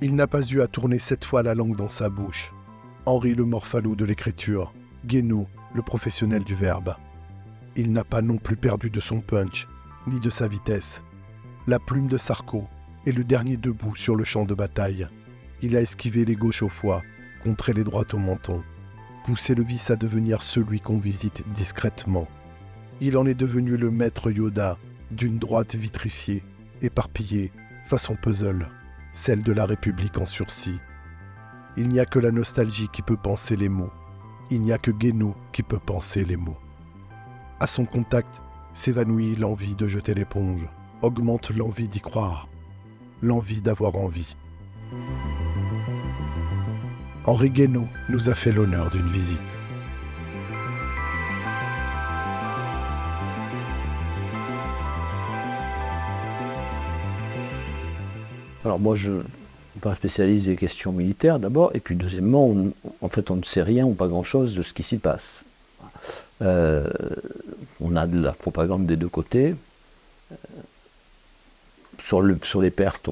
Il n'a pas eu à tourner 7 fois la langue dans sa bouche. Henri le morphalou de l'écriture, Guénaud le professionnel du verbe. Il n'a pas non plus perdu de son punch, ni de sa vitesse. La plume de Sarko est le dernier debout sur le champ de bataille. Il a esquivé les gauches au foie, contré les droites au menton, poussé le vice à devenir celui qu'on visite discrètement. Il en est devenu le maître Yoda d'une droite vitrifiée, éparpillée, façon puzzle, celle de la République en sursis. Il n'y a que la nostalgie qui peut penser les mots. Il n'y a que Guénaud qui peut penser les mots. À son contact, s'évanouit l'envie de jeter l'éponge, augmente l'envie d'y croire, l'envie d'avoir envie. Henri Guénaud nous a fait l'honneur d'une visite. Alors moi, je ne suis pas un spécialiste des questions militaires d'abord, et puis deuxièmement, on ne sait rien ou pas grand-chose de ce qui s'y passe. On a de la propagande des deux côtés. Sur les pertes,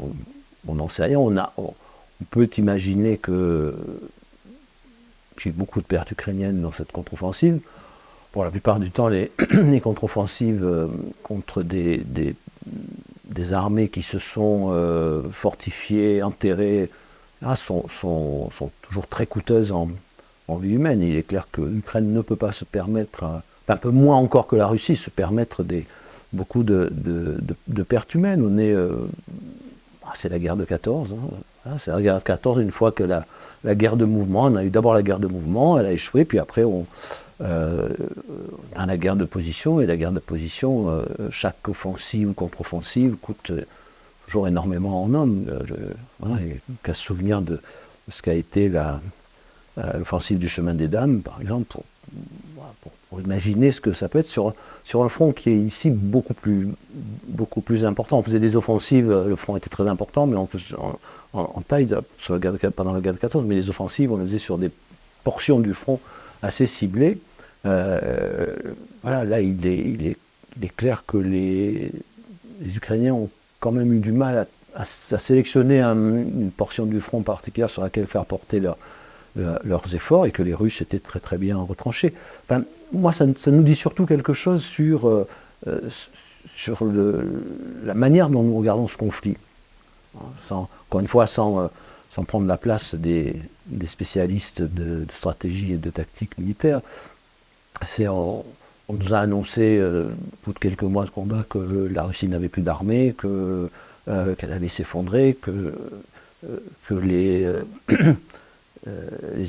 on n'en sait rien. On peut imaginer qu'il y a beaucoup de pertes ukrainiennes dans cette contre-offensive. Pour la plupart du temps, les contre-offensives contre des armées qui se sont fortifiées, enterrées, sont toujours très coûteuses en vie humaine. Il est clair que l'Ukraine ne peut pas se permettre, un peu moins encore que la Russie, se permettre beaucoup de pertes humaines. C'est la guerre de 14. C'est la guerre de 14, une fois que la guerre de mouvement, on a eu d'abord la guerre de mouvement, elle a échoué, puis après on a la guerre de position, et la guerre de position, chaque offensive ou contre-offensive coûte toujours énormément en hommes. Il n'y a qu'à se souvenir de ce qu'a été l'offensive du chemin des dames, par exemple, pour imaginer ce que ça peut être sur un front qui est ici beaucoup plus important. On faisait des offensives, le front était très important, mais en taille pendant la guerre de 14, mais les offensives, on les faisait sur des portions du front assez ciblées. Là, il est clair que les Ukrainiens ont quand même eu du mal à sélectionner une portion du front particulière sur laquelle faire porter leurs efforts, et que les Russes étaient très très bien retranchés. Enfin, moi, ça nous dit surtout quelque chose sur la manière dont nous regardons ce conflit. Encore une fois, sans prendre la place des spécialistes de stratégie et de tactique militaire. On nous a annoncé, au bout de quelques mois de combat, que la Russie n'avait plus d'armée, qu'elle allait s'effondrer, que les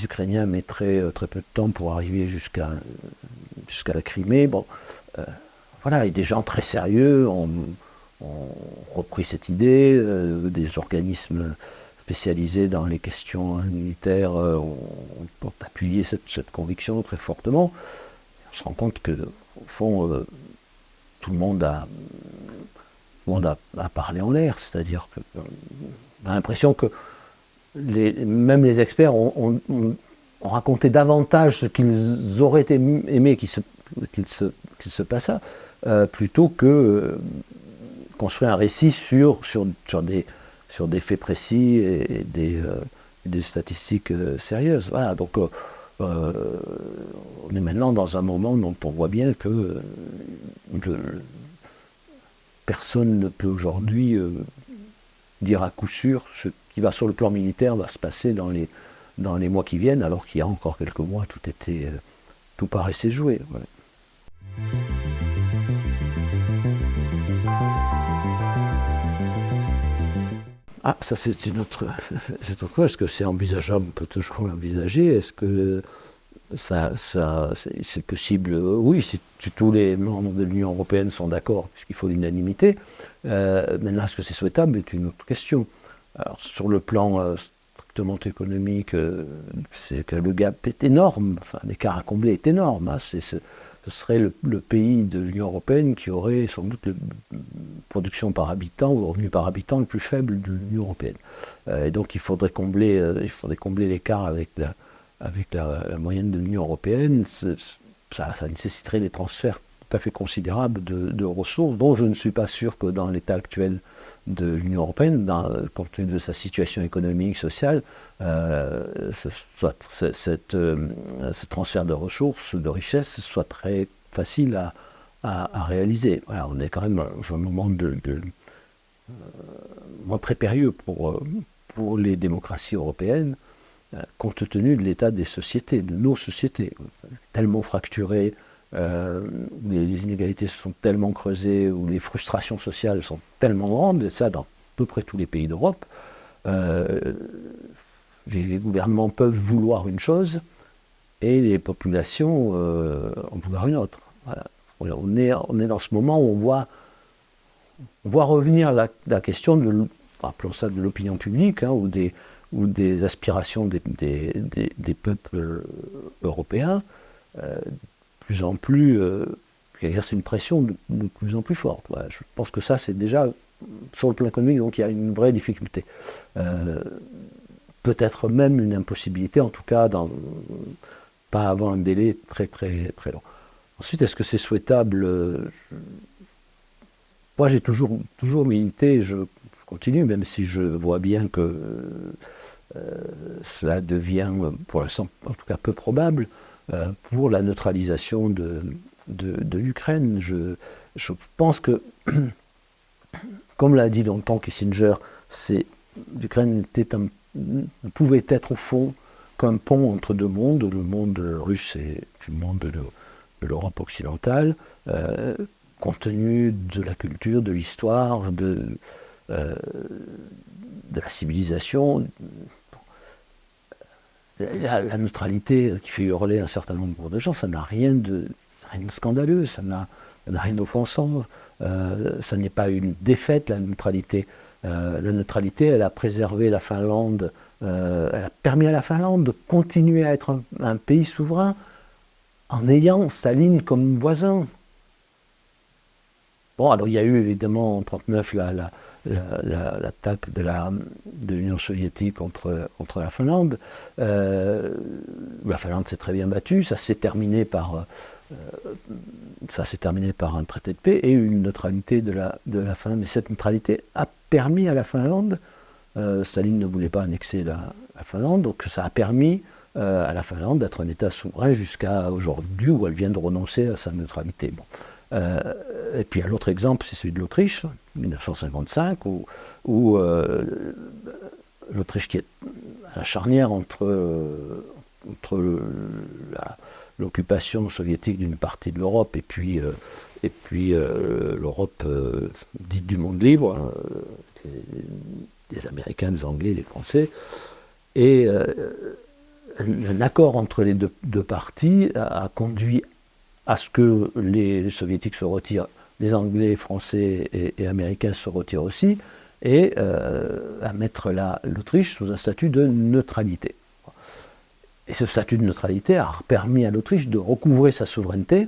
Ukrainiens mettraient très peu de temps pour arriver jusqu'à la Crimée. Et des gens très sérieux ont repris cette idée, des organismes spécialisés dans les questions militaires ont appuyé cette conviction très fortement. On se rend compte que, au fond, tout le monde a parlé en l'air, c'est-à-dire qu'on a l'impression que même les experts ont raconté davantage ce qu'ils auraient aimé qu'il se passât, plutôt que construire un récit sur des faits précis et des statistiques sérieuses. Voilà, donc on est maintenant dans un moment dont on voit bien que personne ne peut aujourd'hui dire à coup sûr ce qui va sur le plan militaire va se passer dans les mois qui viennent, alors qu'il y a encore quelques mois tout paraissait joué. Ouais. Ça c'est autre chose. Est-ce que c'est envisageable? On peut toujours l'envisager. Est-ce que c'est possible? Oui, si tous les membres de l'Union européenne sont d'accord, puisqu'il faut l'unanimité. Maintenant, est-ce que c'est souhaitable est une autre question. Alors, sur le plan strictement économique, c'est que le gap est énorme. Enfin, l'écart à combler est énorme. Ce serait le pays de l'Union européenne qui aurait sans doute la production par habitant ou le revenu par habitant le plus faible de l'Union européenne. Et donc il faudrait combler l'écart avec la moyenne de l'Union européenne. Ça nécessiterait des transferts à fait considérable de ressources, dont je ne suis pas sûr que dans l'état actuel de l'Union européenne, compte tenu de sa situation économique, sociale, ce transfert de ressources, de richesses, soit très facile à réaliser. Voilà, on est quand même dans un moment très périlleux pour les démocraties européennes, compte tenu de l'état des sociétés, de nos sociétés, tellement fracturées, où les inégalités se sont tellement creusées, où les frustrations sociales sont tellement grandes, et ça dans à peu près tous les pays d'Europe. Les gouvernements peuvent vouloir une chose et les populations en vouloir une autre. Voilà. On est dans ce moment où on voit revenir la question appelons ça de l'opinion publique, hein, ou des aspirations des peuples européens, plus en plus, qui exercent une pression de plus en plus forte. Voilà. Je pense que ça, c'est déjà, sur le plan économique, donc il y a une vraie difficulté. Peut-être même une impossibilité, en tout cas, pas avant un délai très, très, très long. Ensuite, est-ce que c'est souhaitable? Moi, j'ai toujours milité, je continue, même si je vois bien que cela devient, pour l'instant, en tout cas peu probable, pour la neutralisation de l'Ukraine. Je pense que, comme l'a dit longtemps Kissinger, l'Ukraine ne pouvait être au fond qu'un pont entre deux mondes, le monde russe et le monde de l'Europe occidentale, compte tenu de la culture, de l'histoire, de la civilisation. La neutralité qui fait hurler un certain nombre de gens, ça n'a rien de scandaleux, ça n'a rien d'offensant, ça n'est pas une défaite, la neutralité. La neutralité, elle a préservé la Finlande, elle a permis à la Finlande de continuer à être un pays souverain en ayant Staline comme voisin. Bon, alors il y a eu évidemment en 1939 l'attaque de l'Union soviétique contre la Finlande. La Finlande s'est très bien battue, ça s'est terminé par un traité de paix et une neutralité de la Finlande. Mais cette neutralité a permis à la Finlande, Staline ne voulait pas annexer la Finlande, donc ça a permis à la Finlande d'être un État souverain jusqu'à aujourd'hui où elle vient de renoncer à sa neutralité. Bon. Et puis l'autre exemple, c'est celui de l'Autriche, 1955, où l'Autriche qui est à la charnière entre l'occupation soviétique d'une partie de l'Europe et puis l'Europe dite du monde libre, hein, des Américains, des Anglais, des Français, et un accord entre les deux parties a conduit à ce que les Soviétiques se retirent, les Anglais, Français et Américains se retirent aussi, et à mettre l'Autriche sous un statut de neutralité. Et ce statut de neutralité a permis à l'Autriche de recouvrer sa souveraineté,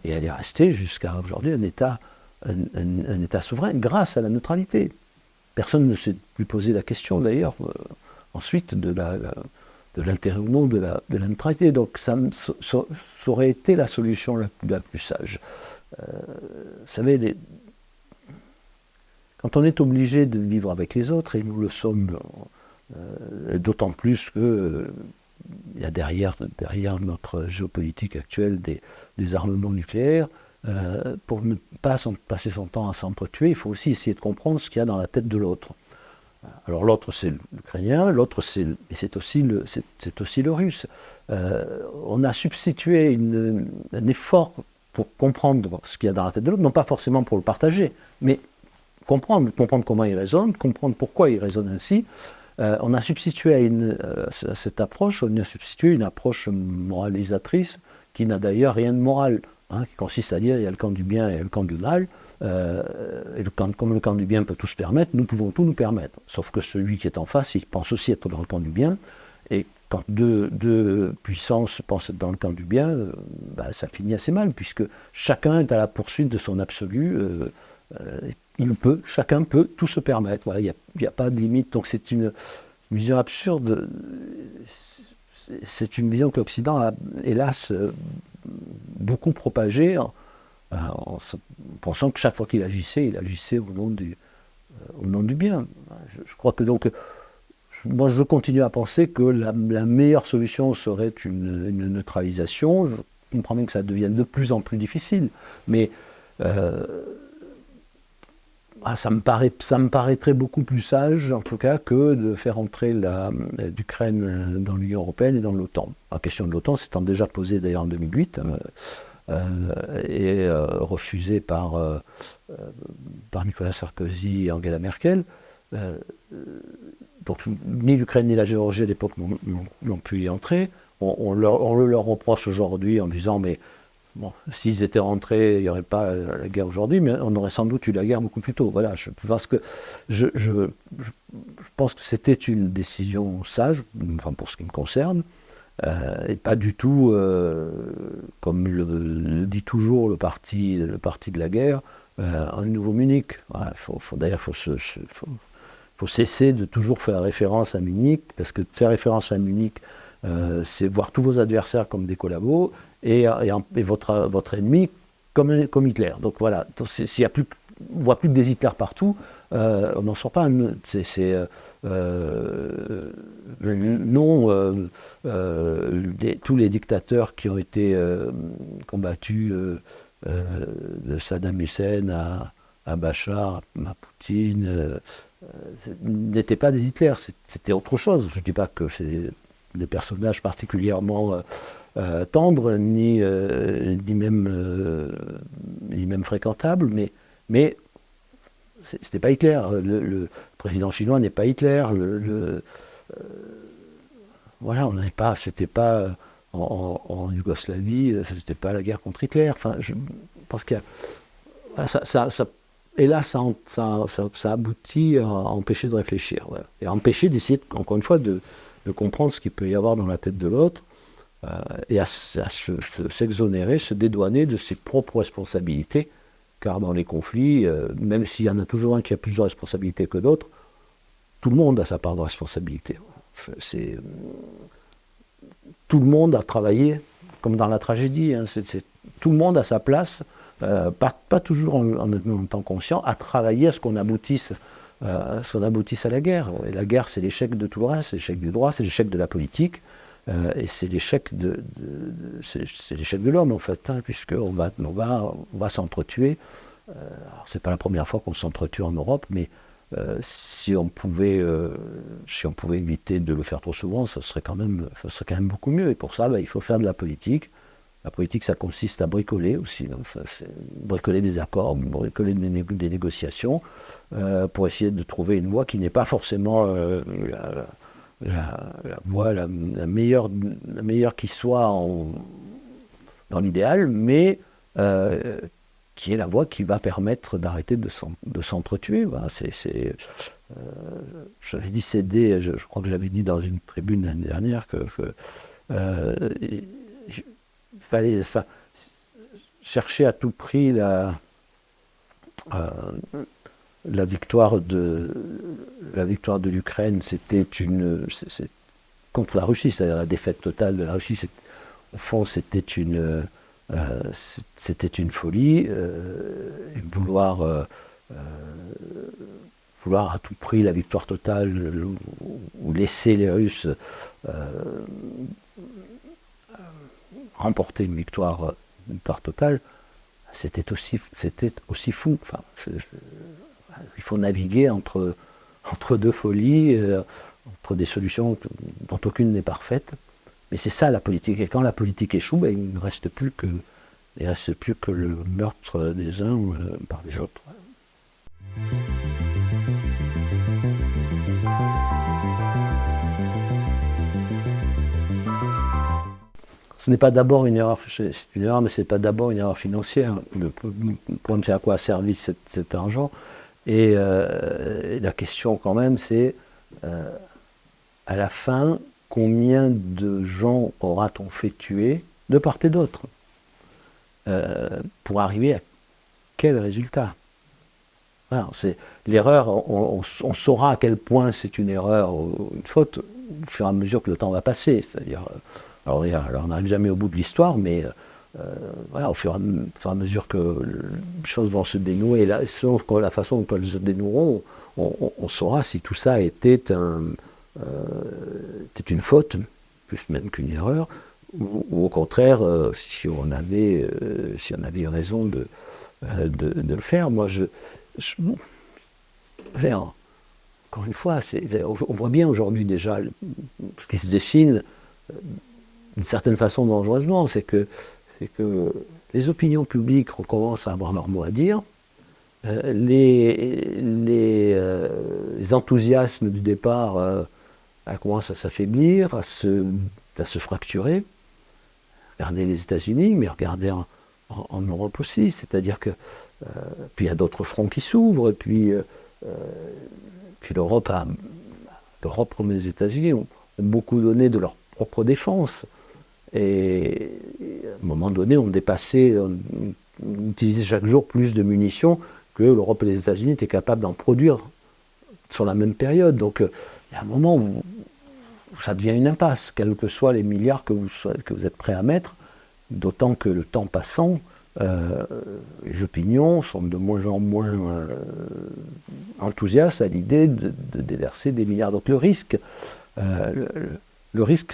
et elle est restée jusqu'à aujourd'hui un État souverain grâce à la neutralité. Personne ne s'est plus posé la question d'ailleurs ensuite de l'intérêt ou non de la neutralité. Donc ça aurait été la solution la plus sage. Vous savez, quand on est obligé de vivre avec les autres, et nous le sommes d'autant plus que il y a derrière notre géopolitique actuelle des armements nucléaires, pour ne pas passer son temps à s'entretuer, il faut aussi essayer de comprendre ce qu'il y a dans la tête de l'autre. Alors l'autre c'est l'Ukrainien, l'autre c'est aussi le Russe. On a substitué un effort pour comprendre ce qu'il y a dans la tête de l'autre, non pas forcément pour le partager, mais comprendre comment il raisonne, comprendre pourquoi il raisonne ainsi. On a substitué à cette approche, on a substitué une approche moralisatrice qui n'a d'ailleurs rien de moral, hein, qui consiste à dire il y a le camp du bien et le camp du mal, et comme le camp du bien peut tout se permettre, nous pouvons tout nous permettre. Sauf que celui qui est en face, il pense aussi être dans le camp du bien, et quand deux puissances pensent être dans le camp du bien, ça finit assez mal, puisque chacun est à la poursuite de son absolu. Chacun peut tout se permettre. Voilà, il n'y a pas de limite. Donc c'est une vision absurde. C'est une vision que l'Occident a, hélas, beaucoup propagée pensant que chaque fois qu'il agissait, il agissait au nom du bien. Je crois que donc, moi je continue à penser que la meilleure solution serait une neutralisation. Je comprends bien que ça devienne de plus en plus difficile, mais ça me paraîtrait beaucoup plus sage, en tout cas, que de faire entrer l'Ukraine dans l'Union européenne et dans l'OTAN. La question de l'OTAN s'étant déjà posée d'ailleurs en 2008 et refusée par Nicolas Sarkozy et Angela Merkel. Donc ni l'Ukraine ni la Géorgie à l'époque n'ont pu y entrer. On leur reproche aujourd'hui en disant mais bon, s'ils étaient rentrés, il n'y aurait pas la guerre aujourd'hui, mais on aurait sans doute eu la guerre beaucoup plus tôt. Voilà, je pense que c'était une décision sage, enfin pour ce qui me concerne, et pas du tout, comme le dit toujours le parti de la guerre, un nouveau Munich. Voilà, d'ailleurs, faut cesser de toujours faire référence à Munich, parce que faire référence à Munich, c'est voir tous vos adversaires comme des collabos et votre ennemi comme Hitler. Donc voilà, s'il y a plus, on ne voit plus que des Hitler partout, on n'en sort pas. Tous les dictateurs qui ont été combattus, de Saddam Hussein à Bachar, à Poutine, n'étaient pas des Hitler, c'était autre chose. Je ne dis pas que c'est des personnages particulièrement tendres, ni même fréquentables, mais c'était pas Hitler. Le président chinois n'est pas Hitler. Voilà, on n'avait pas, c'était pas en Yougoslavie, c'était pas la guerre contre Hitler. Enfin, je pense qu'il y a, voilà, et là, ça aboutit à empêcher de réfléchir, voilà. Et à empêcher d'essayer, encore une fois, de comprendre ce qu'il peut y avoir dans la tête de l'autre, et à s'exonérer, se dédouaner de ses propres responsabilités, car dans les conflits, même s'il y en a toujours un qui a plus de responsabilités que d'autres, tout le monde a sa part de responsabilité. Tout le monde a travaillé, comme dans la tragédie, hein, tout le monde a sa place, pas toujours en étant conscient, à travailler à ce qu'on aboutisse à la guerre. Et la guerre, c'est l'échec de tout le reste, c'est l'échec du droit, c'est l'échec de la politique, et c'est l'échec de l'homme, en fait, hein, puisqu'on va s'entretuer. C'est pas la première fois qu'on s'entretue en Europe, mais si on pouvait éviter de le faire trop souvent, ça serait quand même beaucoup mieux. Et pour ça, il faut faire de la politique. La politique, ça consiste à bricoler aussi, hein. Bricoler des accords, bricoler des négociations, pour essayer de trouver une voie qui n'est pas forcément la voie la meilleure qui soit dans l'idéal, mais qui est la voie qui va permettre d'arrêter de s'entretuer. Voilà, j'avais dit céder, je crois que j'avais dit dans une tribune l'année dernière que il fallait chercher à tout prix la victoire de l'Ukraine, c'était contre la Russie, c'est-à-dire la défaite totale de la Russie. Au fond, c'était une folie, et vouloir à tout prix la victoire totale ou laisser les Russes remporter une victoire totale, c'était aussi fou. Enfin, il faut naviguer entre deux folies, entre des solutions dont aucune n'est parfaite. Mais c'est ça la politique. Et quand la politique échoue, il ne reste plus que le meurtre des uns par les autres. Ce n'est pas d'abord une erreur, c'est une erreur, mais ce n'est pas d'abord une erreur financière. Le problème, c'est à quoi a servi cet argent. Et la question, quand même, c'est à la fin, combien de gens aura-t-on fait tuer de part et d'autre pour arriver à quel résultat? Voilà, l'erreur, on saura à quel point c'est une erreur ou une faute au fur et à mesure que le temps va passer. C'est-à-dire, alors on n'arrive jamais au bout de l'histoire, mais voilà, au fur et à mesure que les choses vont se dénouer, là, selon la façon dont elles se dénoueront, on saura si tout ça était une faute, plus même qu'une erreur, ou au contraire, si on avait eu raison de le faire. Moi, encore une fois, on voit bien aujourd'hui déjà ce qui se dessine d'une certaine façon dangereusement, c'est que les opinions publiques recommencent à avoir leur mot à dire. Les enthousiasmes du départ commencent à s'affaiblir, à se fracturer. Regardez les États-Unis, mais regardez en Europe aussi, c'est-à-dire que puis il y a d'autres fronts qui s'ouvrent, puis l'Europe comme les États-Unis ont beaucoup donné de leur propre défense. Et à un moment donné, on utilisait chaque jour plus de munitions que l'Europe et les États-Unis étaient capables d'en produire sur la même période. Donc il y a un moment où ça devient une impasse, quels que soient les milliards que vous êtes prêts à mettre, d'autant que le temps passant, les opinions sont de moins en moins enthousiastes à l'idée de déverser des milliards. Donc le risque,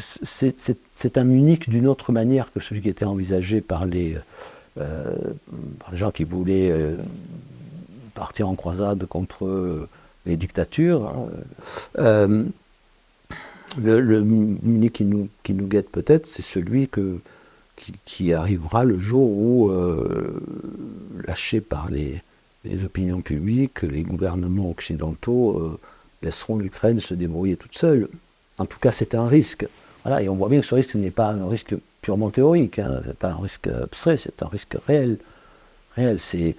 c'est un Munich d'une autre manière que celui qui était envisagé par les gens qui voulaient partir en croisade contre les dictatures. Le Munich qui nous guette peut-être, c'est celui qui arrivera le jour où, lâchés par les opinions publiques, les gouvernements occidentaux laisseront l'Ukraine se débrouiller toute seule. En tout cas, c'est un risque. Voilà, et on voit bien que ce risque n'est pas un risque purement théorique, hein, c'est pas un risque abstrait, c'est un risque réel. C'est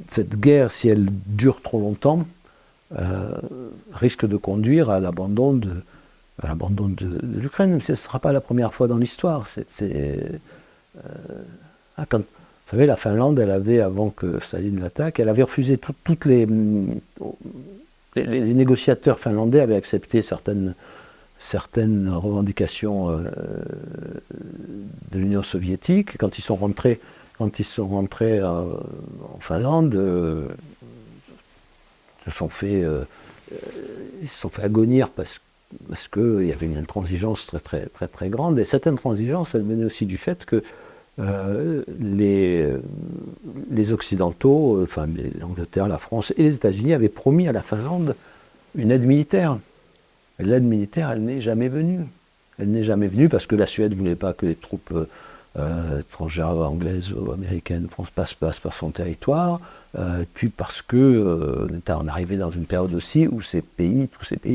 cette guerre, si elle dure trop longtemps, risque de conduire à l'abandon de l'Ukraine. Mais ce ne sera pas la première fois dans l'histoire. Vous savez, la Finlande, elle avait, avant que Staline l'attaque, elle avait refusé toutes les négociateurs finlandais avaient accepté certaines revendications de l'Union soviétique. Quand ils sont rentrés en Finlande, ils se sont fait agonir parce qu'il y avait une intransigeance très, très, très, très grande. Et cette intransigeance, elle venait aussi du fait que les Occidentaux, enfin l'Angleterre, la France et les États-Unis avaient promis à la Finlande une aide militaire. Et l'aide militaire, elle n'est jamais venue. Elle n'est jamais venue parce que la Suède ne voulait pas que les troupes étrangères, anglaises ou américaines, passent par son territoire, puis parce que on arrivait dans une période aussi où tous ces pays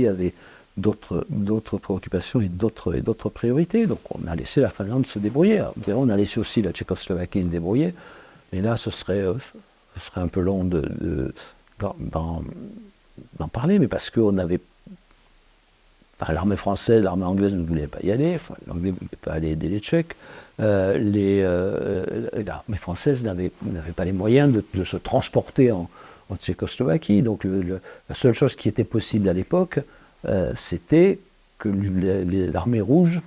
avaient d'autres préoccupations et d'autres priorités. Donc on a laissé la Finlande se débrouiller. On a laissé aussi la Tchécoslovaquie se débrouiller. Mais là, ce serait un peu long d'en parler, mais parce qu'on avait... Enfin, l'armée française, l'armée anglaise ne voulait pas y aller, l'anglais ne voulait pas aller aider les Tchèques. L'armée française n'avait pas les moyens de se transporter en Tchécoslovaquie. Donc la seule chose qui était possible à l'époque, c'était que l'armée rouge,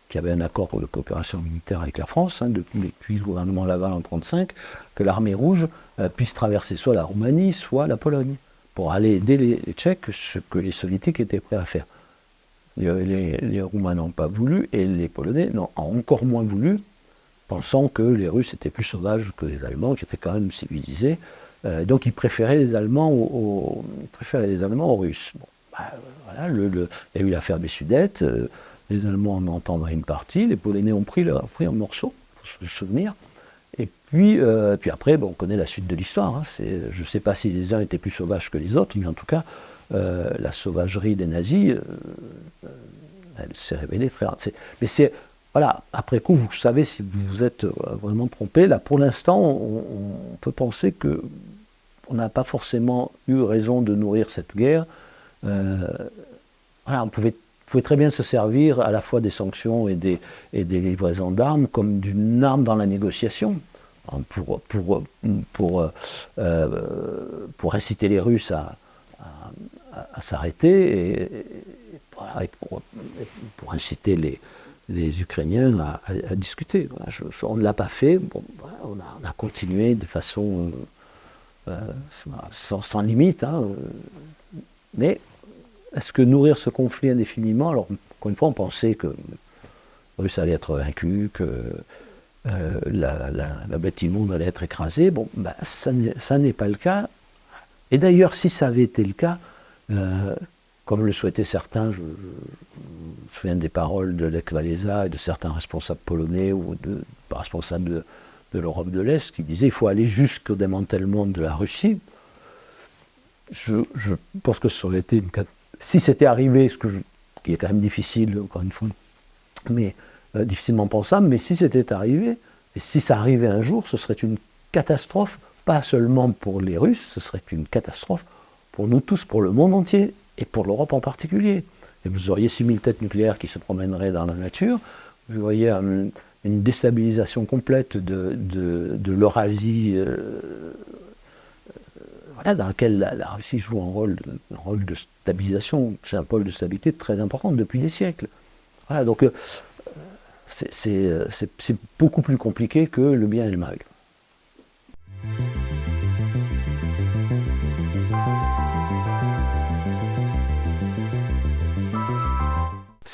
qui avait un accord de coopération militaire avec la France, depuis le gouvernement Laval en 1935, que l'armée rouge puisse traverser soit la Roumanie, soit la Pologne, pour aller aider les Tchèques, ce que les Soviétiques étaient prêts à faire. Les Roumains n'ont pas voulu, et les Polonais ont encore moins voulu, pensant que les Russes étaient plus sauvages que les Allemands, qui étaient quand même civilisés. Donc ils préféraient les Allemands aux Russes. Bon, voilà, il y a eu l'affaire des Sudètes, les Allemands en ont entendu une partie, les Polonais ont pris un morceau, il faut se souvenir. Et puis après, on connaît la suite de l'histoire. Hein. Je ne sais pas si les uns étaient plus sauvages que les autres, mais en tout cas, la sauvagerie des nazis, elle s'est révélée très rare. Mais voilà, après coup, vous savez si vous vous êtes vraiment trompé. Là, pour l'instant, on peut penser qu'on n'a pas forcément eu raison de nourrir cette guerre. Voilà, on pouvait très bien se servir à la fois des sanctions et des livraisons d'armes comme d'une arme dans la négociation, pour inciter les Russes à s'arrêter et pour inciter les Ukrainiens à discuter. Voilà, on ne l'a pas fait, bon, voilà, on a continué de façon sans limite. Hein, mais est-ce que nourrir ce conflit indéfiniment, alors encore une fois, on pensait que les Russes allaient être vaincus, que la bête immonde allait être écrasée. Bon, ben, ça n'est pas le cas. Et d'ailleurs, si ça avait été le cas, comme le souhaitaient certains, je me souviens des paroles de Lech Walesa et de certains responsables polonais ou responsables de l'Europe de l'Est qui disaient qu'il faut aller jusqu'au démantèlement de la Russie. Je pense que ça aurait été si c'était arrivé, qui est quand même difficile, encore une fois, mais difficilement pensable, mais si c'était arrivé, et si ça arrivait un jour, ce serait une catastrophe, pas seulement pour les Russes, ce serait une catastrophe pour nous tous, pour le monde entier, et pour l'Europe en particulier. Et vous auriez 6000 têtes nucléaires qui se promèneraient dans la nature, vous voyez une déstabilisation complète de l'Eurasie, voilà, dans laquelle la Russie joue un rôle de stabilisation, c'est un pôle de stabilité très important depuis des siècles. Voilà, donc c'est beaucoup plus compliqué que le bien et le mal.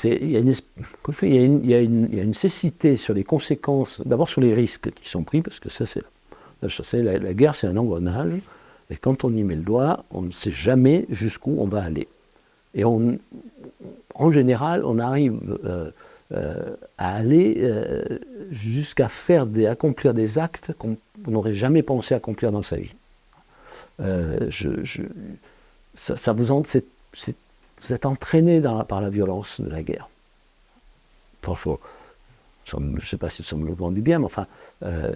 Il y a une nécessité sur les conséquences, d'abord sur les risques qui sont pris, parce que ça, la guerre, c'est un engrenage, et quand on y met le doigt, on ne sait jamais jusqu'où on va aller. Et en général, on arrive à aller jusqu'à accomplir des actes qu'on n'aurait jamais pensé accomplir dans sa vie. Vous êtes entraîné par la violence de la guerre. Parfois, je ne sais pas si nous sommes le grand du bien, mais enfin,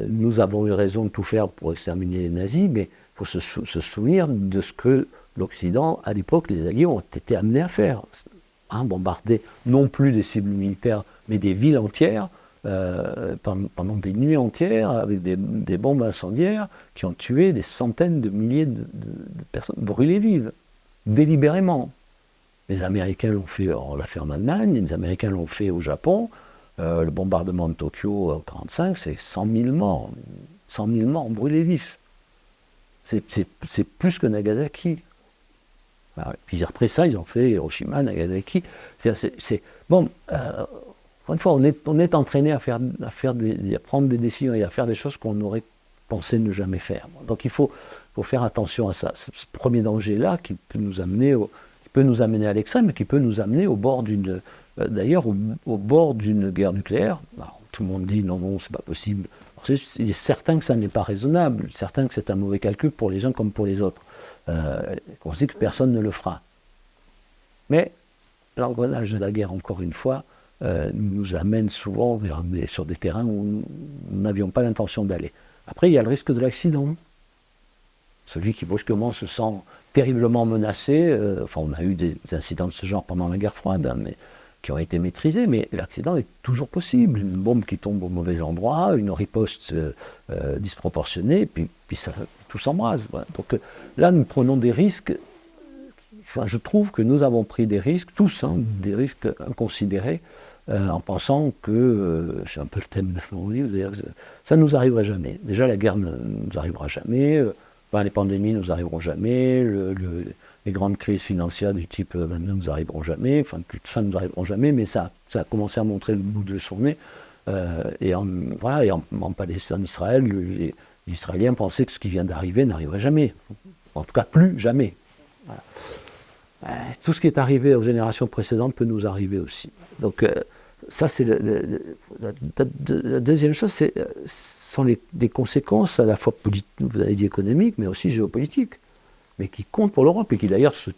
nous avons eu raison de tout faire pour exterminer les nazis, mais il faut se souvenir de ce que l'Occident, à l'époque, les Alliés ont été amenés à faire. Bombarder non plus des cibles militaires, mais des villes entières, pendant des nuits entières, avec des bombes incendiaires qui ont tué des centaines de milliers de personnes, brûlées vives, délibérément. Les Américains l'ont fait, on l'a fait en Allemagne, les Américains l'ont fait au Japon. Le bombardement de Tokyo en 1945, c'est 100 000 morts. 100 000 morts brûlés vifs. C'est plus que Nagasaki. Puis après ça, ils ont fait Hiroshima, Nagasaki. Bon, une fois, on est entraîné à prendre des décisions et à faire des choses qu'on aurait pensé ne jamais faire. Donc il faut faire attention à ça. Ce premier danger-là qui peut nous amener à l'extrême, mais qui peut nous amener au bord d'une guerre nucléaire. Alors, tout le monde dit non, c'est pas possible. Il est certain que ça n'est pas raisonnable, certain que c'est un mauvais calcul pour les uns comme pour les autres. On sait que personne ne le fera. Mais l'engrenage de la guerre, encore une fois, nous amène souvent sur des terrains où nous n'avions pas l'intention d'aller. Après, il y a le risque de l'accident. Celui qui brusquement se sent terriblement menacé, on a eu des incidents de ce genre pendant la guerre froide, mais qui ont été maîtrisés, mais l'accident est toujours possible. Une bombe qui tombe au mauvais endroit, une riposte disproportionnée, puis tout s'embrase. Voilà. Donc là, nous prenons des risques. Je trouve que nous avons pris des risques, tous, des risques inconsidérés, en pensant que, c'est un peu le thème de mon livre, ça ne nous arriverait jamais. Déjà, la guerre ne nous arrivera jamais, les pandémies ne nous arriveront jamais, les grandes crises financières du type ne nous arriveront jamais, tout ça ne nous arriveront jamais, mais ça a commencé à montrer le bout de son nez. Et en Palestine, en Israël, les Israéliens pensaient que ce qui vient d'arriver n'arriverait jamais. En tout cas, plus jamais. Voilà. Tout ce qui est arrivé aux générations précédentes peut nous arriver aussi. Donc, ça, c'est la deuxième chose, ce sont des conséquences à la fois politiques, vous avez dit économiques, mais aussi géopolitiques, mais qui comptent pour l'Europe et qui d'ailleurs se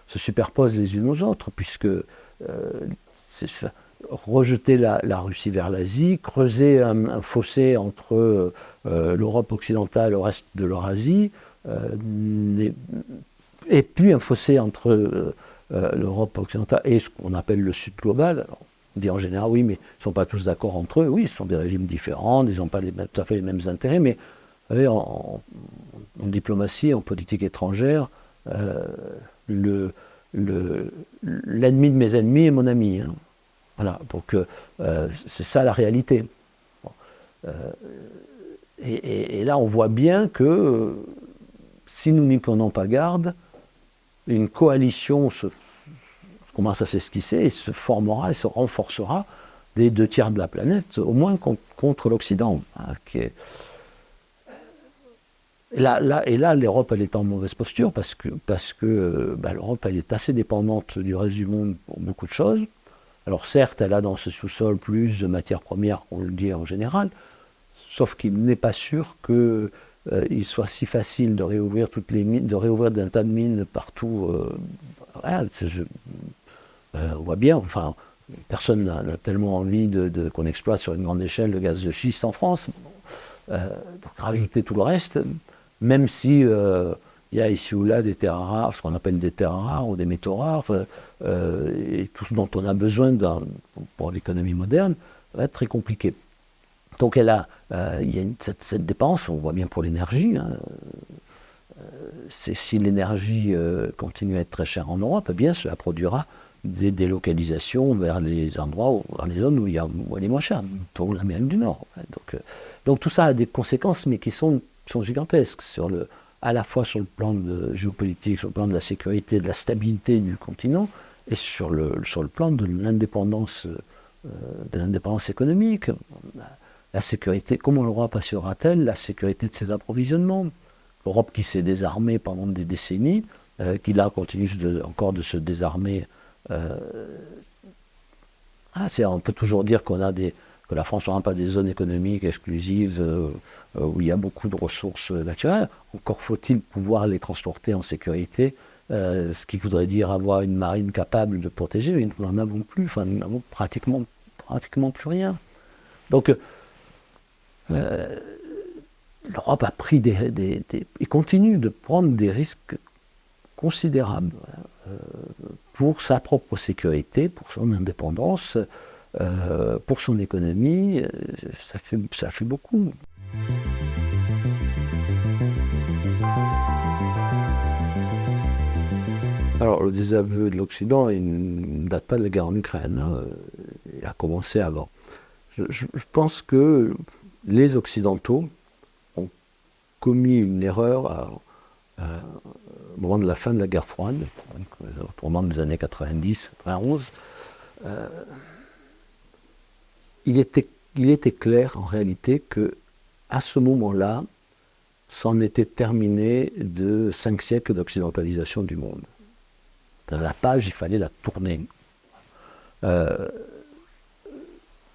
superposent les unes aux autres, puisque rejeter la Russie vers l'Asie, creuser un fossé entre l'Europe occidentale et le reste de l'Eurasie, et puis un fossé entre l'Europe occidentale et ce qu'on appelle le Sud global. Alors, on dit en général, oui, mais ils ne sont pas tous d'accord entre eux. Oui, ce sont des régimes différents, ils n'ont pas tout à fait les mêmes intérêts, mais vous savez, en diplomatie, en politique étrangère, l'ennemi de mes ennemis est mon ami. Voilà, donc c'est ça la réalité. Bon. Et là, on voit bien que si nous n'y prenons pas garde, une coalition commence à s'esquisser et se formera et se renforcera des 2 tiers de la planète, au moins contre l'Occident. Hein, Et là, l'Europe, elle est en mauvaise posture parce que l'Europe, elle est assez dépendante du reste du monde pour beaucoup de choses. Alors certes, elle a dans ce sous-sol plus de matières premières qu'on le dit en général, sauf qu'il n'est pas sûr qu'il soit si facile de réouvrir toutes les mines, de réouvrir un tas de mines partout. Voilà, on voit bien, enfin, personne n'a tellement envie qu'on exploite sur une grande échelle le gaz de schiste en France. Donc rajouter tout le reste, même si il y a ici ou là des terres rares, ce qu'on appelle des terres rares ou des métaux rares, et tout ce dont on a besoin pour l'économie moderne, ça va être très compliqué. Donc il y a cette dépense, on voit bien pour l'énergie. Hein, si l'énergie continue à être très chère en Europe, eh bien cela produira des délocalisations vers les endroits, vers les zones où elle est moins chère, dont l'Amérique du Nord. Donc tout ça a des conséquences, mais qui sont gigantesques, à la fois sur le plan géopolitique, sur le plan de la sécurité, de la stabilité du continent, et sur le plan de l'indépendance économique. La sécurité, comment l'Europe assurera-t-elle la sécurité de ses approvisionnements? L'Europe qui s'est désarmée pendant des décennies, qui là continue encore de se désarmer. On peut toujours dire que la France n'a pas des zones économiques exclusives où il y a beaucoup de ressources naturelles. Encore faut-il pouvoir les transporter en sécurité, ce qui voudrait dire avoir une marine capable de protéger, mais nous n'en avons plus, enfin nous n'avons pratiquement plus rien. Donc l'Europe a pris et continue de prendre des risques considérables pour sa propre sécurité, pour son indépendance, pour son économie. Ça fait beaucoup. Alors le désaveu de l'Occident, il ne date pas de la guerre en Ukraine, hein. Il a commencé avant. Je pense que les Occidentaux ont commis une erreur au moment de la fin de la guerre froide, au moment des années 90, 91. Il était clair en réalité qu'à ce moment-là, c'en était terminé de 5 siècles d'occidentalisation du monde. Dans la page, il fallait la tourner.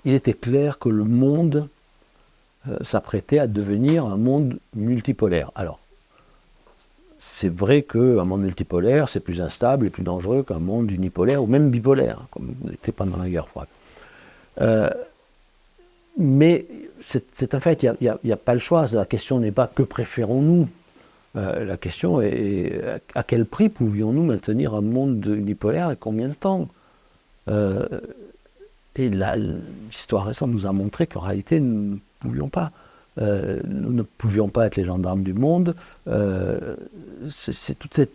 Il était clair que le monde s'apprêtait à devenir un monde multipolaire. Alors, c'est vrai qu'un monde multipolaire, c'est plus instable et plus dangereux qu'un monde unipolaire ou même bipolaire, comme l'était pendant la guerre froide. Mais c'est un fait, il n'y a pas le choix. La question n'est pas que préférons-nous. La question est à quel prix pouvions-nous maintenir un monde unipolaire et combien de temps? Et l'histoire récente nous a montré qu'en réalité, nous ne pouvions pas. Nous ne pouvions pas être les gendarmes du monde. C'est toute cette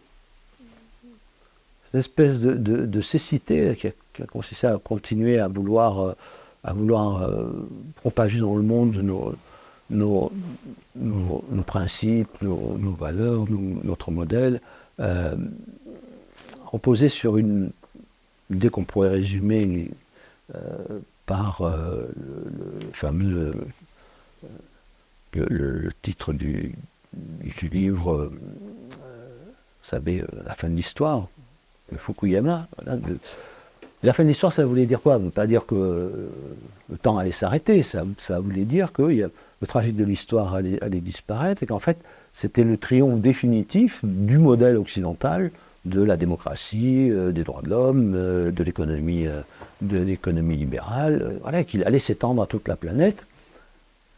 espèce de cécité qui a consisté à continuer à vouloir propager dans le monde nos principes, nos valeurs, notre modèle, reposer sur une idée qu'on pourrait résumer par le fameux le titre du livre, vous savez, La fin de l'histoire, de Fukuyama. Voilà, la fin de l'histoire, ça voulait dire quoi? Ça ne veut pas dire que le temps allait s'arrêter, ça voulait dire que le trajet de l'histoire allait disparaître et qu'en fait, c'était le triomphe définitif du modèle occidental, de la démocratie, des droits de l'homme, de l'économie libérale, voilà, qu'il allait s'étendre à toute la planète.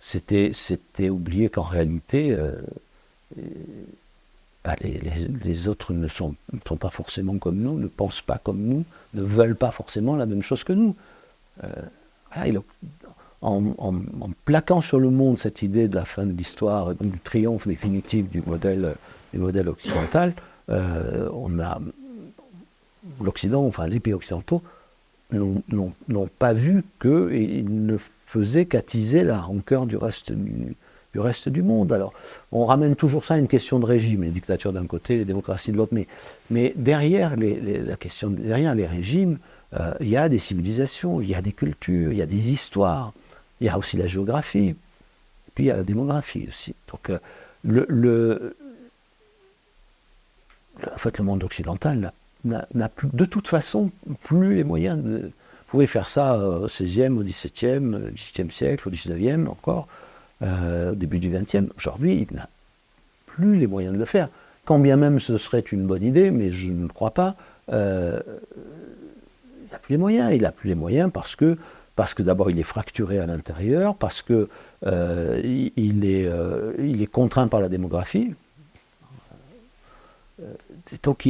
C'était oublier qu'en réalité, les autres ne sont pas forcément comme nous, ne pensent pas comme nous, ne veulent pas forcément la même chose que nous. Voilà, en plaquant sur le monde cette idée de la fin de l'histoire, du triomphe définitif du modèle occidental, l'Occident, enfin les pays occidentaux, n'ont pas vu qu'ils ne faisaient qu'attiser la rancœur du reste du monde. Alors, on ramène toujours ça à une question de régime, les dictatures d'un côté, les démocraties de l'autre, mais derrière derrière les régimes, il y a des civilisations, il y a des cultures, il y a des histoires, il y a aussi la géographie, et puis il y a la démographie aussi. Donc, en fait, le monde occidental n'a plus, de toute façon, plus les moyens de... Vous pouvez faire ça au XVIe, au XVIIe siècle, au XIXe encore, au début du XXe. Aujourd'hui, il n'a plus les moyens de le faire. Quand bien même ce serait une bonne idée, mais je ne crois pas, il n'a plus les moyens. Il n'a plus les moyens parce que d'abord il est fracturé à l'intérieur, parce que il est contraint par la démographie. Donc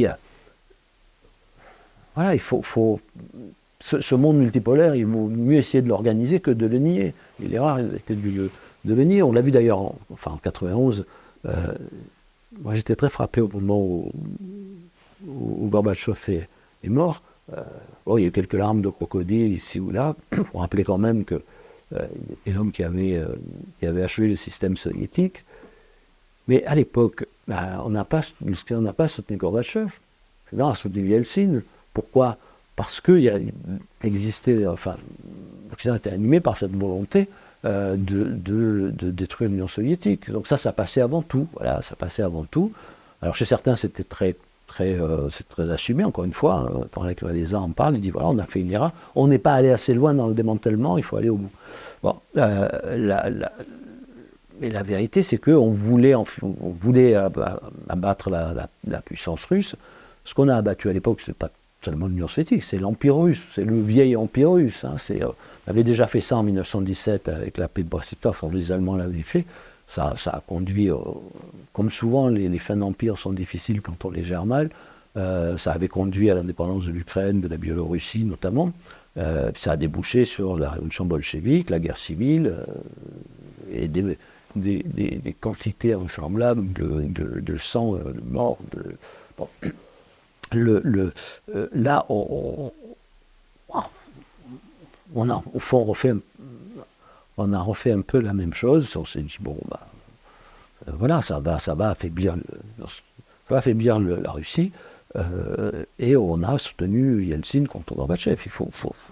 voilà, il faut ce monde multipolaire, il vaut mieux essayer de l'organiser que de le nier. Il est rare de le nier. On l'a vu d'ailleurs en 91. Moi j'étais très frappé au moment où Gorbatchev est mort. Il y a eu quelques larmes de crocodile ici ou là. Il faut rappeler quand même que était l'homme qui avait achevé le système soviétique. Mais à l'époque, on n'a pas soutenu Gorbatchev. On a soutenu Yeltsin. Pourquoi ? Parce qu'il existait, l'Occident était animé par cette volonté de détruire l'Union soviétique. Donc ça passait avant tout. Voilà, ça passait avant tout. Alors chez certains, c'était très assumé, encore une fois. Quand les en parle, il dit voilà, on a fait une erreur. On n'est pas allé assez loin dans le démantèlement, il faut aller au bout. Bon, mais la vérité, c'est qu'on voulait abattre la puissance russe. Ce qu'on a abattu à l'époque, c'est pas seulement l'Union soviétique, c'est l'Empire russe, c'est le vieil Empire russe. On avait déjà fait ça en 1917 avec la paix de Brest-Litovsk, les Allemands l'avaient fait. Ça a conduit, comme souvent, les fins d'empire sont difficiles quand on les gère mal. Ça avait conduit à l'indépendance de l'Ukraine, de la Biélorussie notamment. Ça a débouché sur la révolution bolchevique, la guerre civile, et des quantités invraisemblables de sang, de morts. Bon. Là, au fond, on a refait un peu la même chose. On s'est dit, bon, voilà, ça va affaiblir la Russie. Et on a soutenu Yeltsin contre Gorbatchev. Il faut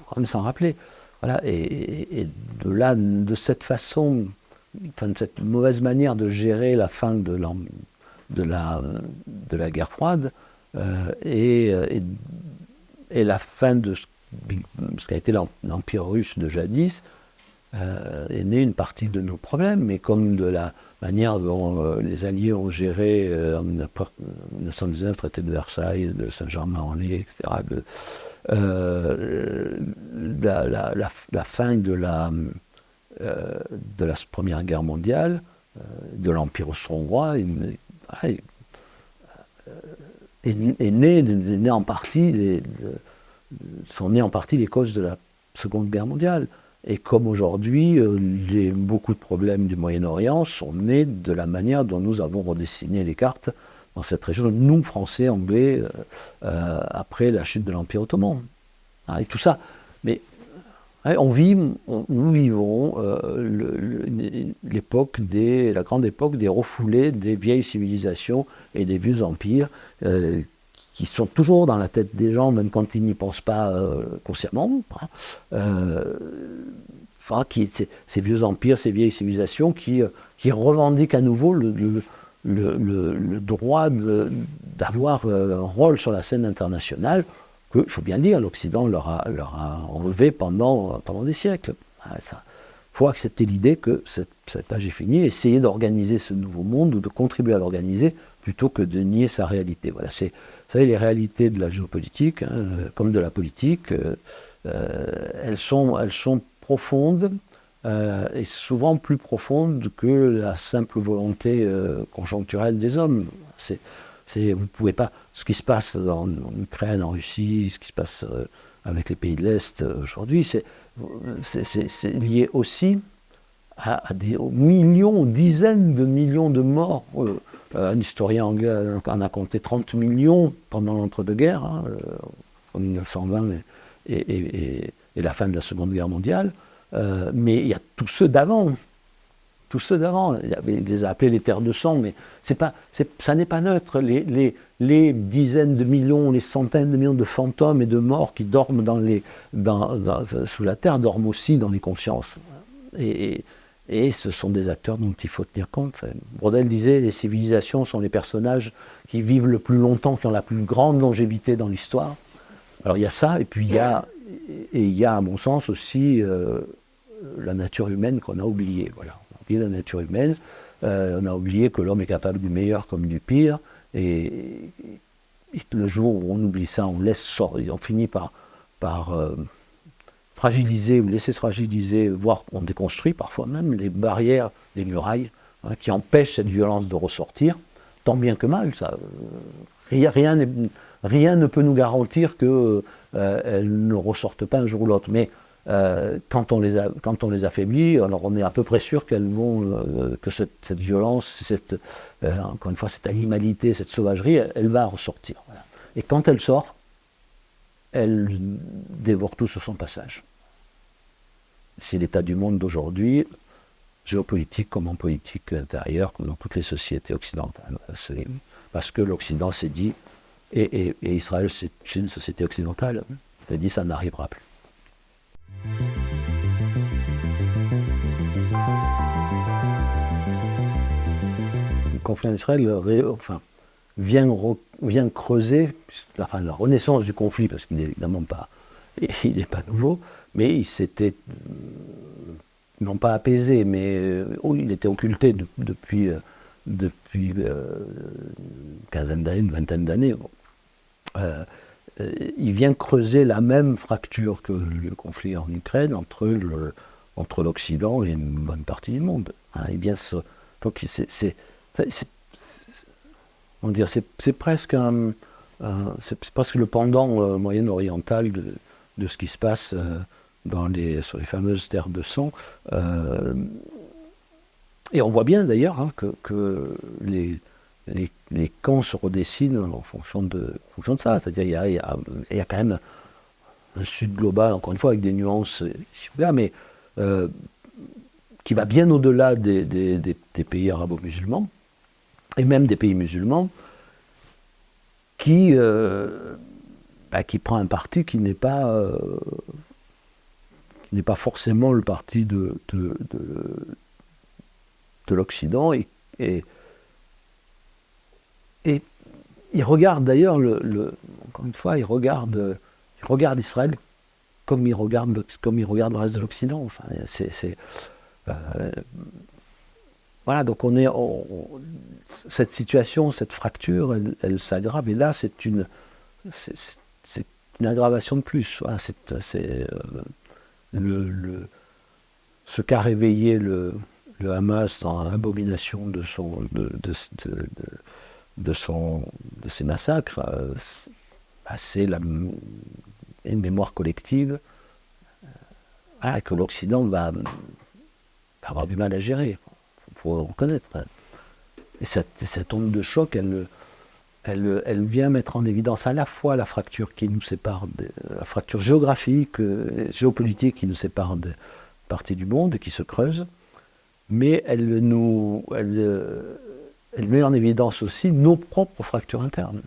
quand même s'en rappeler. Voilà, et de cette façon, de cette mauvaise manière de gérer la fin de la guerre froide, et la fin de ce qu'a été l'Empire russe de jadis, est née une partie de nos problèmes, mais comme de la manière dont les Alliés ont géré en 1919 le traité de Versailles, de Saint-Germain-en-Laye, etc., la fin de la Première Guerre mondiale, de l'Empire austro-hongrois, sont nées en partie les causes de la Seconde Guerre mondiale. Et comme aujourd'hui, beaucoup de problèmes du Moyen-Orient sont nés de la manière dont nous avons redessiné les cartes dans cette région, nous, Français, Anglais, après la chute de l'Empire ottoman. Et tout ça. Mais nous vivons la grande époque des refoulés des vieilles civilisations et des vieux empires qui sont toujours dans la tête des gens, même quand ils n'y pensent pas consciemment. Ces vieux empires, ces vieilles civilisations qui revendiquent à nouveau le droit d'avoir un rôle sur la scène internationale, qu'il faut bien dire, l'Occident leur a enlevé pendant des siècles. Il faut accepter l'idée que cette page est finie, essayer d'organiser ce nouveau monde ou de contribuer à l'organiser plutôt que de nier sa réalité. Voilà, vous savez, les réalités de la géopolitique, comme de la politique, elles sont profondes, et souvent plus profondes que la simple volonté conjoncturelle des hommes. Vous pouvez pas. Ce qui se passe en Ukraine, en Russie, ce qui se passe avec les pays de l'Est aujourd'hui, c'est lié aussi à des millions, dizaines de millions de morts. Un historien anglais en a compté 30 millions pendant l'entre-deux-guerres, en 1920, et la fin de la Seconde Guerre mondiale. Mais il y a tous ceux d'avant. Tous ceux d'avant, il les a appelés les terres de sang, mais ça n'est pas neutre. Les dizaines de millions, les centaines de millions de fantômes et de morts qui dorment sous la terre dorment aussi dans les consciences. Et ce sont des acteurs dont il faut tenir compte. Braudel disait, les civilisations sont les personnages qui vivent le plus longtemps, qui ont la plus grande longévité dans l'histoire. Alors il y a ça, et puis il y a à mon sens aussi la nature humaine qu'on a oubliée. Voilà. On a oublié la nature humaine, on a oublié que l'homme est capable du meilleur comme du pire, et le jour où on oublie ça, on finit par fragiliser ou laisser se fragiliser, voire on déconstruit parfois même les barrières, les murailles, qui empêchent cette violence de ressortir, tant bien que mal. Rien ne peut nous garantir qu'elles ne ressortent pas un jour ou l'autre. Mais quand on les affaiblit, alors on est à peu près sûr que cette violence, encore une fois, cette animalité, cette sauvagerie, elle va ressortir. Voilà. Et quand elle sort, elle dévore tout sur son passage. C'est l'état du monde d'aujourd'hui, géopolitique comme en politique intérieure, comme dans toutes les sociétés occidentales. C'est parce que l'Occident s'est dit, et Israël c'est une société occidentale, s'est dit ça n'arrivera plus. Le conflit en Israël vient creuser la renaissance du conflit, parce qu'il n'est évidemment pas, il n'est pas nouveau, mais il s'était non pas apaisé, mais il était occulté depuis une quinzaine d'années, une vingtaine d'années. Il vient creuser la même fracture que le conflit en Ukraine entre l'Occident et une bonne partie du monde. Donc c'est presque le pendant moyen-oriental de ce qui se passe sur les fameuses terres de sang. Et on voit bien d'ailleurs que les camps se redessinent en fonction de ça. C'est-à-dire il y a quand même un sud global, encore une fois, avec des nuances ici ou là, mais qui va bien au-delà des pays arabo-musulmans, et même des pays musulmans, qui prend un parti qui n'est pas forcément le parti de l'Occident, et il regarde d'ailleurs, encore une fois, il regarde Israël comme il regarde le reste de l'Occident. Enfin, voilà, donc cette situation, cette fracture, elle s'aggrave, et là c'est une aggravation de plus. Voilà, ce qu'a réveillé le Hamas dans l'abomination de ces massacres, c'est une mémoire collective que l'Occident va avoir du mal à gérer. Il faut le reconnaître. Et cette onde de choc, elle vient mettre en évidence à la fois la fracture qui nous sépare, la fracture géographique, géopolitique qui nous sépare de parties du monde et qui se creuse, mais elle met en évidence aussi nos propres fractures internes.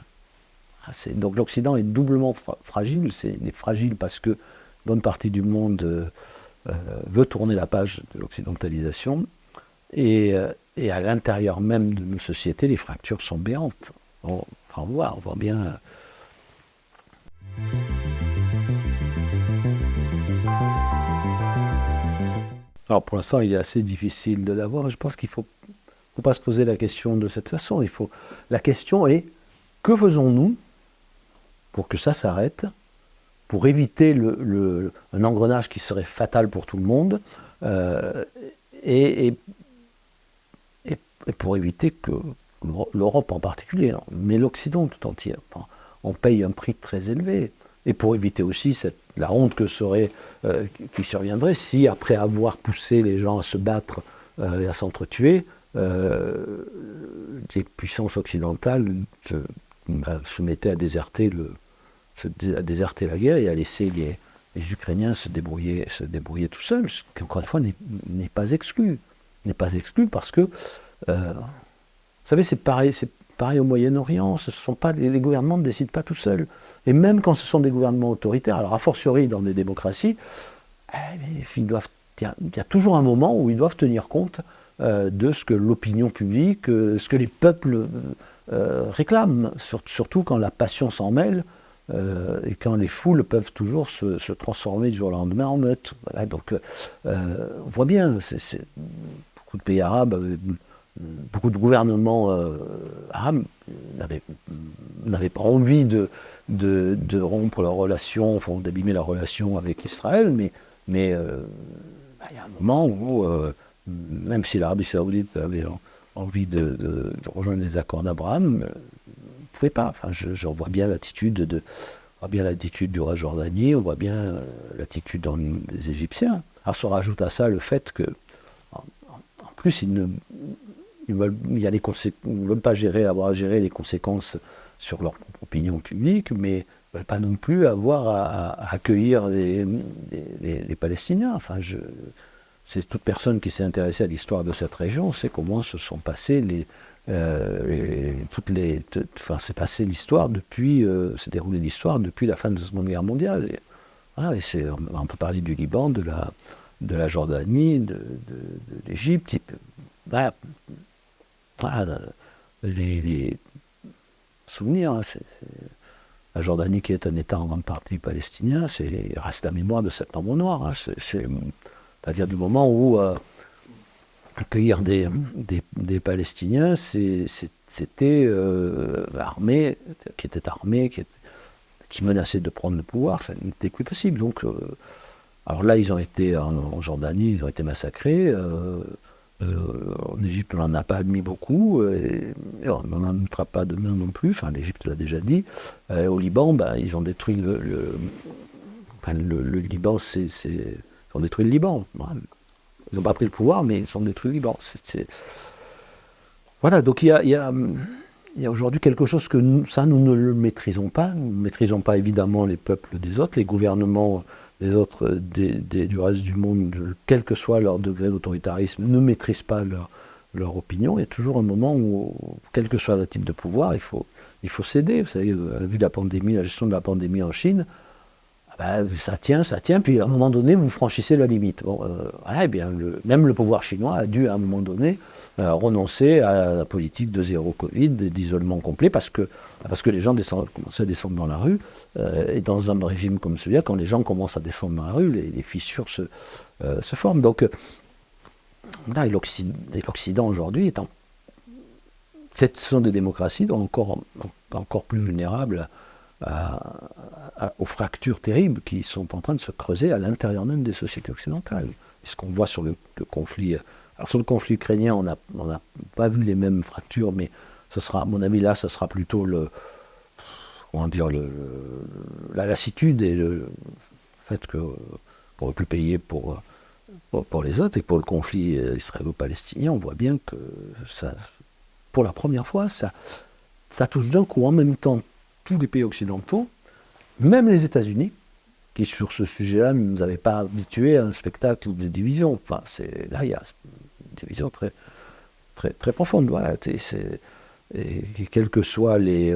Donc l'Occident est doublement fragile. Il est fragile parce que bonne partie du monde veut tourner la page de l'occidentalisation, et à l'intérieur même de nos sociétés, les fractures sont béantes. On voit bien. Alors pour l'instant, il est assez difficile de l'avoir. Je pense qu'il ne faut pas se poser la question de cette façon. La question est, que faisons-nous pour que ça s'arrête, pour éviter un engrenage qui serait fatal pour tout le monde, et pour éviter que l'Europe en particulier, mais l'Occident tout entier, on paye un prix très élevé. Et pour éviter aussi la honte qui surviendrait si, après avoir poussé les gens à se battre et à s'entretuer, les puissances occidentales se mettaient à déserter la guerre et à laisser les Ukrainiens se débrouillaient tout seuls, ce qui, encore une fois, n'est pas exclu. N'est pas exclu parce que, vous savez, c'est pareil au Moyen-Orient, les gouvernements ne décident pas tout seuls. Et même quand ce sont des gouvernements autoritaires, alors a fortiori dans des démocraties, il y a toujours un moment où ils doivent tenir compte de ce que l'opinion publique, ce que les peuples réclament, surtout quand la passion s'en mêle et quand les foules peuvent toujours se transformer du jour au lendemain en meute. Voilà, donc on voit bien, beaucoup de pays arabes, beaucoup de gouvernements arabes n'avaient pas envie de rompre leurs relations, enfin, d'abîmer leurs relations avec Israël, mais il y a un moment où, même si l'Arabie Saoudite avait envie de rejoindre les accords d'Abraham, ne pouvait pas. Enfin, je vois bien l'attitude du roi Jordanie, on voit bien l'attitude des Égyptiens. Alors, se rajoute à ça le fait que, en plus, ils ne veulent pas avoir à gérer les conséquences sur leur propre opinion publique, mais ne veulent pas non plus avoir à accueillir les Palestiniens. Enfin, c'est toute personne qui s'est intéressée à l'histoire de cette région sait comment se sont passées s'est passé l'histoire s'est déroulée l'histoire depuis la fin de la Seconde Guerre mondiale. Et, voilà, on peut parler du Liban, de la Jordanie, de l'Égypte. Voilà, les souvenirs. La Jordanie qui est un État en grande partie palestinien, il reste la mémoire de Septembre Noir. C'est-à-dire du moment où accueillir des Palestiniens, c'était armé, qui menaçait de prendre le pouvoir, ça n'était plus possible. Donc, alors là, ils ont été en Jordanie, ils ont été massacrés. En Égypte, on n'en a pas admis beaucoup, et on n'en admettra pas demain non plus. Enfin, l'Égypte l'a déjà dit. Au Liban, ils ont détruit le Liban, ils ont détruit le Liban. Ils n'ont pas pris le pouvoir, mais ils ont détruit le Liban. Voilà, donc il y a aujourd'hui quelque chose que nous ne le maîtrisons pas. Nous ne maîtrisons pas évidemment les peuples des autres, les gouvernements des autres, du reste du monde, quel que soit leur degré d'autoritarisme, ne maîtrisent pas leur opinion. Il y a toujours un moment où, quel que soit le type de pouvoir, il faut céder. Vous savez, vu la gestion de la pandémie en Chine, ça tient, puis à un moment donné, vous franchissez la limite. Bon, voilà, même le pouvoir chinois a dû, à un moment donné, renoncer à la politique de zéro Covid, d'isolement complet, parce que les gens commençaient à descendre dans la rue, et dans un régime comme celui-là, quand les gens commencent à descendre dans la rue, les fissures se forment. Donc, voilà, et l'Occident aujourd'hui, ce sont des démocraties encore plus vulnérables aux fractures terribles qui sont en train de se creuser à l'intérieur même des sociétés occidentales. Et ce qu'on voit sur le conflit, alors sur le conflit ukrainien, on n'a pas vu les mêmes fractures, mais ça sera, à mon avis, là, ça sera plutôt la lassitude et le fait qu'on ne veut plus payer pour les autres. Et pour le conflit israélo-palestinien, on voit bien que ça, pour la première fois, ça touche d'un coup en même temps tous les pays occidentaux, même les États-Unis, qui sur ce sujet-là ne nous avaient pas habitués à un spectacle de division. Enfin, là, il y a une division très, très, très profonde. Voilà, et quels que soient les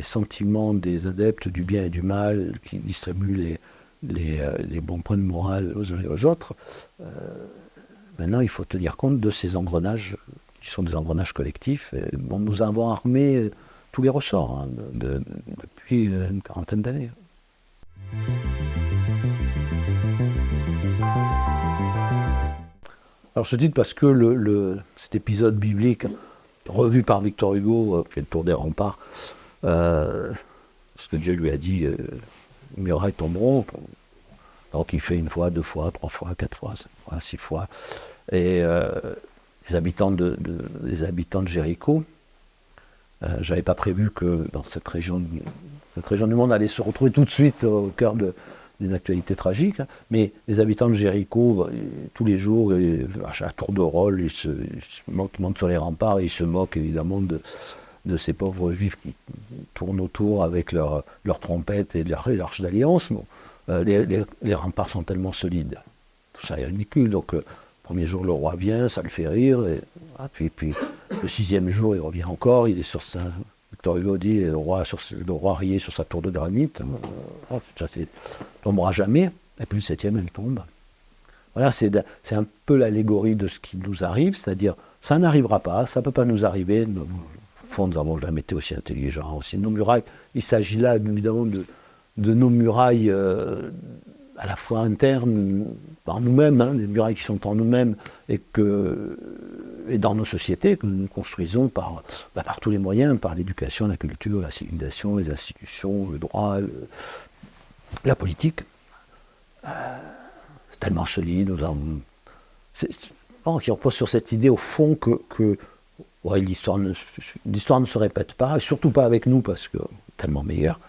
sentiments des adeptes du bien et du mal qui distribuent les bons points de morale aux uns et aux autres, maintenant, il faut tenir compte de ces engrenages qui sont des engrenages collectifs. Et, nous avons armé tous les ressorts depuis une quarantaine d'années. Alors je dis parce que cet épisode biblique, revu par Victor Hugo, fait le tour des remparts, ce que Dieu lui a dit, les murailles tomberont, donc il fait 1 fois, 2 fois, 3 fois, 4 fois, 5 fois, 6 fois, et les habitants de Jéricho, j'avais pas prévu que dans cette région du monde allait se retrouver tout de suite au cœur d'une actualité tragique, mais les habitants de Jéricho, tous les jours, à tour de rôle, ils montent sur les remparts et ils se moquent évidemment de ces pauvres juifs qui tournent autour avec leurs trompettes et l'arche d'alliance. Bon, les remparts sont tellement solides. Tout ça est ridicule. Donc, le premier jour, le roi vient, ça le fait rire. Et, puis, le 6e jour, il revient encore. Il est sur sa. Victor Hugo dit le roi riait sur sa tour de granit. Ça ne tombera jamais. Et puis, le 7e, elle tombe. Voilà, c'est un peu l'allégorie de ce qui nous arrive. C'est-à-dire, ça n'arrivera pas, ça ne peut pas nous arriver. Au fond, nous n'avons jamais été aussi intelligents, aussi. Nos murailles, il s'agit là, évidemment, de nos murailles à la fois internes, par nous-mêmes, des murailles qui sont en nous-mêmes et dans nos sociétés que nous construisons par tous les moyens, par l'éducation, la culture, la civilisation, les institutions, le droit, la politique. C'est tellement solide. Qui repose sur cette idée au fond que l'histoire ne se répète pas, et surtout pas avec nous parce que tellement meilleur.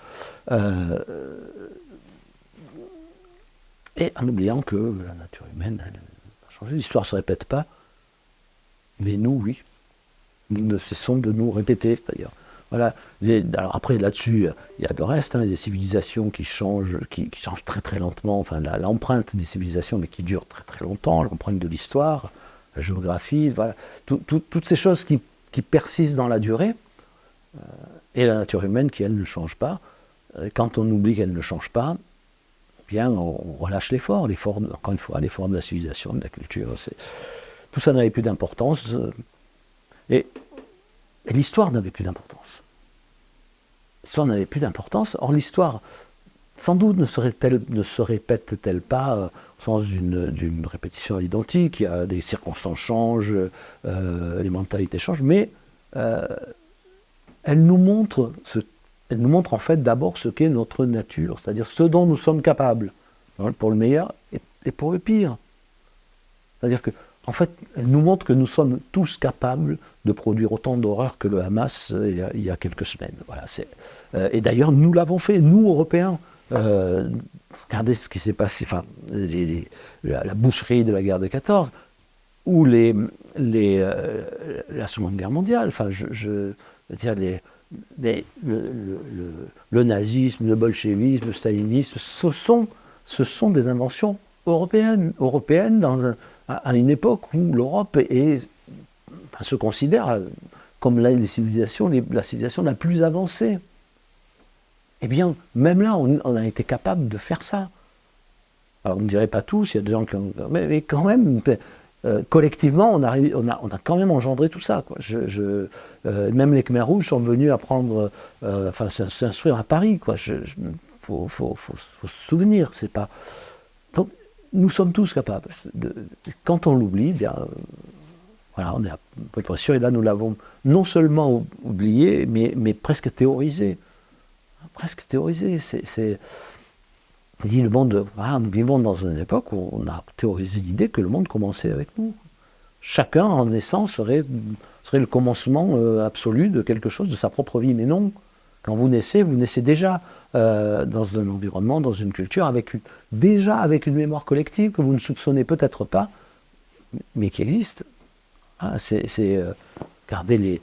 Et en oubliant que la nature humaine a changé, l'histoire ne se répète pas, mais nous, oui. Nous ne cessons de nous répéter, d'ailleurs. Voilà. Alors après, là-dessus, il y a le reste, des civilisations qui changent très très lentement, enfin l'empreinte des civilisations, mais qui dure très très longtemps, l'empreinte de l'histoire, la géographie, voilà. Toutes ces choses qui persistent dans la durée, et la nature humaine qui, elle, ne change pas. Quand on oublie qu'elle ne change pas, bien, on relâche l'effort, encore une fois, l'effort de la civilisation, de la culture. Tout ça n'avait plus d'importance. Et l'histoire n'avait plus d'importance. L'histoire n'avait plus d'importance. Or, l'histoire, sans doute, ne se répète-t-elle pas au sens d'une répétition à l'identique. Les circonstances changent, les mentalités changent, mais elle nous montre en fait d'abord ce qu'est notre nature, c'est-à-dire ce dont nous sommes capables, pour le meilleur et pour le pire. C'est-à-dire que, en fait, elle nous montre que nous sommes tous capables de produire autant d'horreur que le Hamas il y a quelques semaines. Voilà, et d'ailleurs, nous l'avons fait, nous, Européens. Regardez ce qui s'est passé, la boucherie de la guerre de 14, ou la Seconde Guerre mondiale, je veux dire, le nazisme, le bolchevisme, le stalinisme, ce sont des inventions européennes à une époque où l'Europe se considère comme la civilisation la plus avancée. Eh bien, même là, on a été capable de faire ça. Alors, on ne dirait pas tous, il y a des gens qui ont... Mais quand même, collectivement, on a quand même engendré tout ça, quoi. Même les Khmers rouges sont venus apprendre, s'instruire à Paris, quoi. Faut se souvenir, c'est pas... Donc, nous sommes tous capables. Quand on l'oublie, bien, voilà, on est à peu près sûr, et là, nous l'avons non seulement oublié, mais presque théorisé. Presque théorisé. Dit le monde, nous vivons dans une époque où on a théorisé l'idée que le monde commençait avec nous. Chacun, en naissant, serait le commencement absolu de quelque chose, de sa propre vie. Mais non, quand vous naissez déjà dans un environnement, dans une culture, déjà avec une mémoire collective que vous ne soupçonnez peut-être pas, mais qui existe. Regardez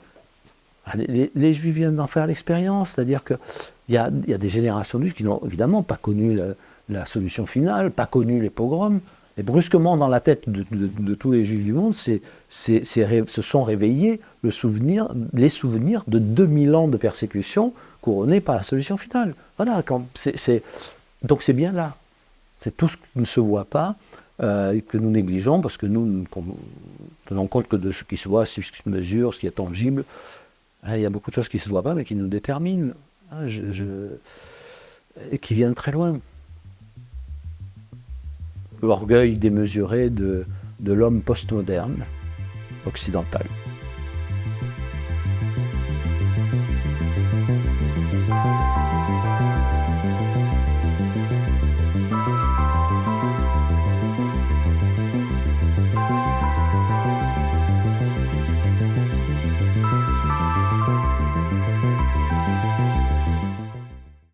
les Juifs viennent d'en faire l'expérience, c'est-à-dire qu'il y a des générations de Juifs qui n'ont évidemment pas connu la solution finale, pas connu les pogroms, et brusquement dans la tête de tous les Juifs du monde, se sont réveillés les souvenirs de 2000 ans de persécution couronnés par la solution finale. Voilà, donc c'est bien là. C'est tout ce qui ne se voit pas, que nous négligeons, parce que nous ne tenons compte que de ce qui se voit, ce qui se mesure, ce qui est tangible. Il y a beaucoup de choses qui ne se voient pas, mais qui nous déterminent, et qui viennent très loin. L'orgueil démesuré de l'homme postmoderne occidental.